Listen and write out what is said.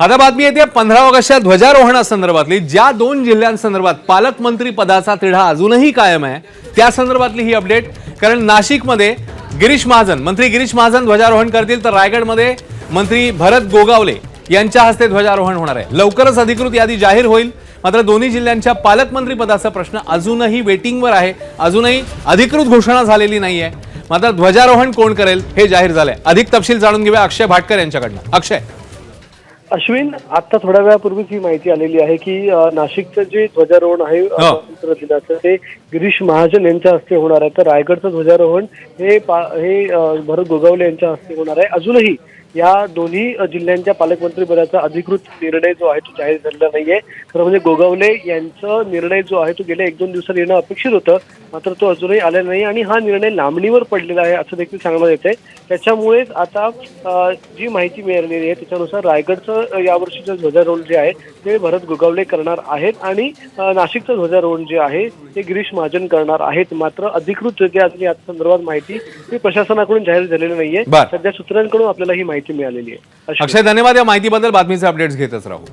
आता बातमी येते 15 ऑगस्टच्या ध्वजारोहणासंदर्भातली। ज्या दोन जिल्ह्यांसंदर्भात पालकमंत्री पदाचा तिढा अजूनही कायम आहे त्या संदर्भातली ही अपडेट। कारण नाशिकमध्ये मंत्री गिरीश महाजन ध्वजारोहण करतील, तर रायगडमध्ये मंत्री भरत गोगावले यांच्या हस्ते ध्वजारोहण होणार आहे। लवकरच अधिकृत यादी जाहीर होईल। मात्र दोन्ही जिल्ह्यांच्या पालकमंत्री पदाचा प्रश्न अजूनही वेटिंगवर आहे, अजूनही अधिकृत घोषणा झालेली नाहीये। मात्र ध्वजारोहण कोण करेल हे जाहीर झालंय। अधिक तपशील जाणून घेऊया अक्षय भाटकर यांच्याकडनं। अक्षय, अश्विन, आता थोड्या वेळापूर्वीच ही माहिती आलेली आहे की नाशिकचं जे ध्वजारोहण आहे स्वातंत्र्य दिनाचं ते गिरीश महाजन यांच्या हस्ते होणार आहे, तर रायगडचं ध्वजारोहण हे भरत गोगावले यांच्या हस्ते होणार आहे। अजूनही या दोन्ही जिल्ह्यांच्या पालकमंत्री पदाचा अधिकृत निर्णय जो आहे तो जाहीर झालेला नाहीये। खरं म्हणजे गोगावले यांचा निर्णय जो आहे तो गेल्या 1-2 दिवसात येणं अपेक्षित होतं, मात्र तो अजूनही आलेला नाही आणि हा निर्णय लांबणीवर पडलेला आहे असं देखील सांगण्यात येतंय। त्याच्यामुळेच आता जी माहिती मिळालेली आहे त्याच्यानुसार रायगडचं यावर्षीचं ध्वजारोहण जे आहे ते भरत गोगावले करणार आहेत आणि नाशिकचं ध्वजारोहण जे आहे ते गिरीश महाजन करणार आहेत। मात्र अधिकृत जे अजून या संदर्भात माहिती ती प्रशासनाकडून जाहीर झालेली नाहीये। सध्या सूत्रांकडून आपल्याला ही माहिती मिळालेली आहे। अक्षय, धन्यवाद या माहितीबद्दल। बातमीचे अपडेट्स घेतच राहू।